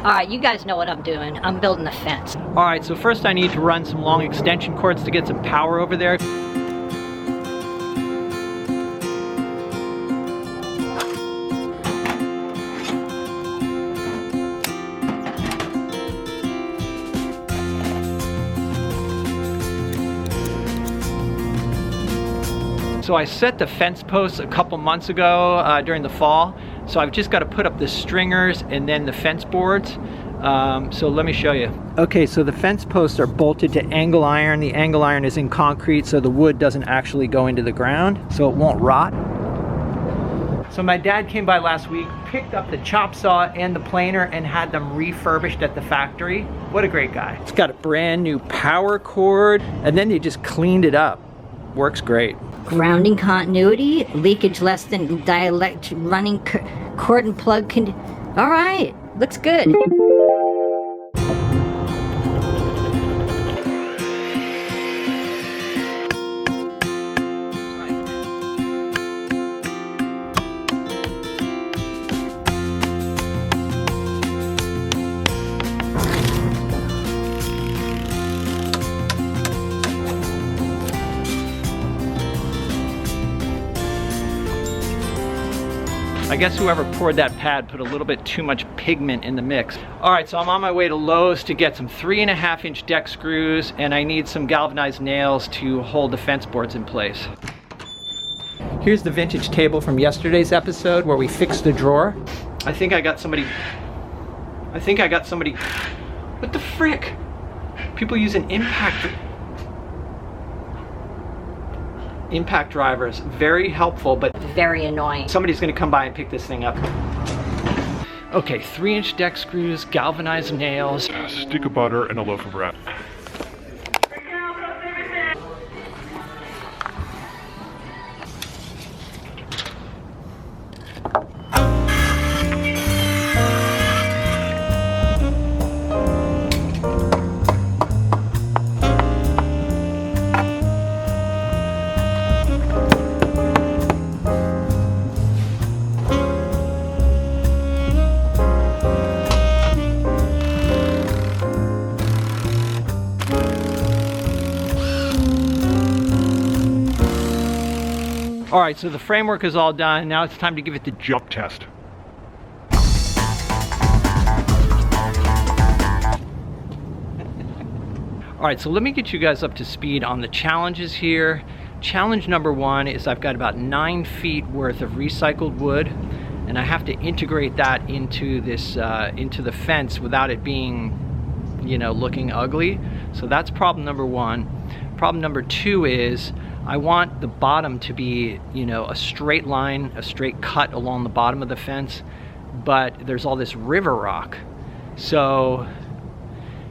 All right, you guys know what I'm doing. I'm building a fence. All right, so first I need to run some long extension cords to get some power over there. So I set the fence posts a couple months ago during the fall. So I've just got to put up the stringers and then the fence boards. So let me show you. Okay, so the fence posts are bolted to angle iron. The angle iron is in concrete, so the wood doesn't actually go into the ground, so it won't rot. So my dad came by last week, picked up the chop saw and the planer and had them refurbished at the factory. What a great guy. It's got a brand new power cord, and then they just cleaned it up. Works great. Grounding continuity, leakage less than dielectric, running cord and plug all right, looks good. I guess whoever poured that pad put a little bit too much pigment in the mix. All right, so I'm on my way to Lowe's to get some 3.5-inch deck screws, and I need some galvanized nails to hold the fence boards in place. Here's the vintage table from yesterday's episode where we fixed the drawer. I think I got somebody, what the frick? People using impact drivers, very helpful, but very annoying. Somebody's gonna come by and pick this thing up. Okay, 3-inch deck screws, galvanized nails. A stick of butter and a loaf of bread. All right, so the framework is all done. Now it's time to give it the Jump test. All right, so let me get you guys up to speed on the challenges here. Challenge number 1 is I've got about 9 feet worth of recycled wood, and I have to integrate that into this, into the fence without it being, you know, looking ugly. So that's problem number 1. Problem number 2 is I want the bottom to be, you know, a straight line, a straight cut along the bottom of the fence, but there's all this river rock. So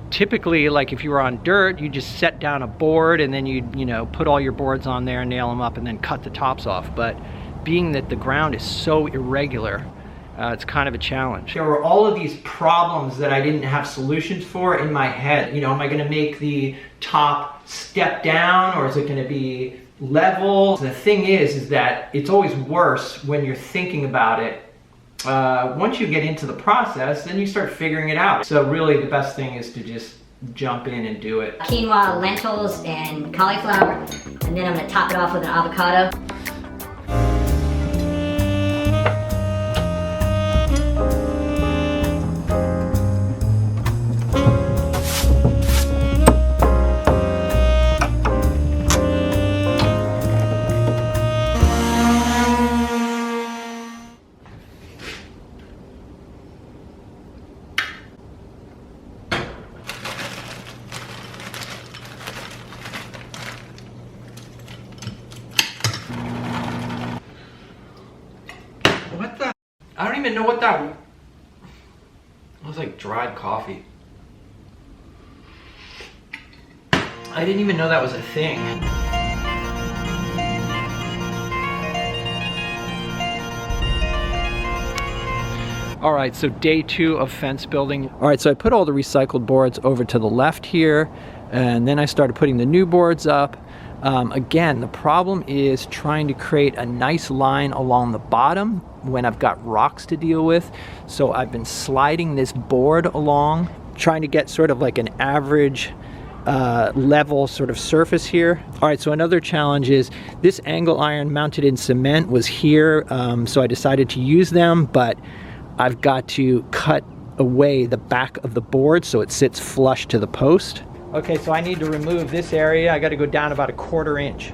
typically, like if you were on dirt, you just set down a board and then you know, put all your boards on there, nail them up, and then cut the tops off. But being that the ground is so irregular, it's kind of a challenge. There were all of these problems that I didn't have solutions for in my head. You know, am I gonna make the top step down, or is it gonna be level? The thing is that it's always worse when you're thinking about it. Once you get into the process, then you start figuring it out. So really the best thing is to just jump in and do it. Quinoa, lentils, and cauliflower, and then I'm gonna top it off with an avocado. What the? I don't even know what that was. It was like dried coffee. I didn't even know that was a thing. All right, so day 2 of fence building. All right, so I put all the recycled boards over to the left here, and then I started putting the new boards up. Again, the problem is trying to create a nice line along the bottom when I've got rocks to deal with. So I've been sliding this board along, trying to get sort of like an average level sort of surface here. All right, so another challenge is this angle iron mounted in cement was here, so I decided to use them, but I've got to cut away the back of the board so it sits flush to the post. Okay, so I need to remove this area. I got to go down about 1/4 inch.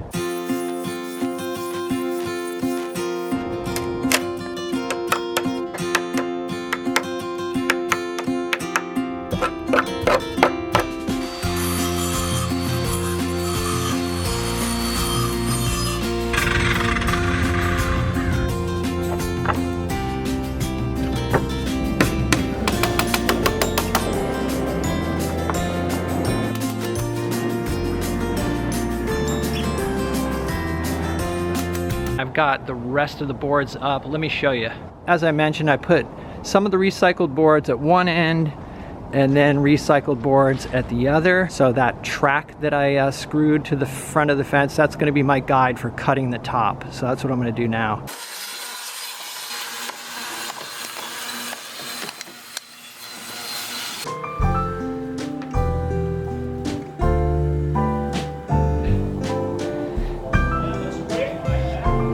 I've got the rest of the boards up. Let me show you. As I mentioned, I put some of the recycled boards at one end and then recycled boards at the other. So that track that I screwed to the front of the fence, that's gonna be my guide for cutting the top. So that's what I'm gonna do now.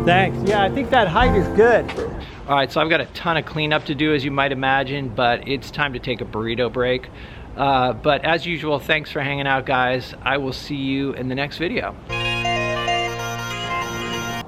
Thanks. Yeah, I think that height is good. All right, so I've got a ton of cleanup to do, as you might imagine, but it's time to take a burrito break. But as usual, thanks for hanging out, guys. I will see you in the next video.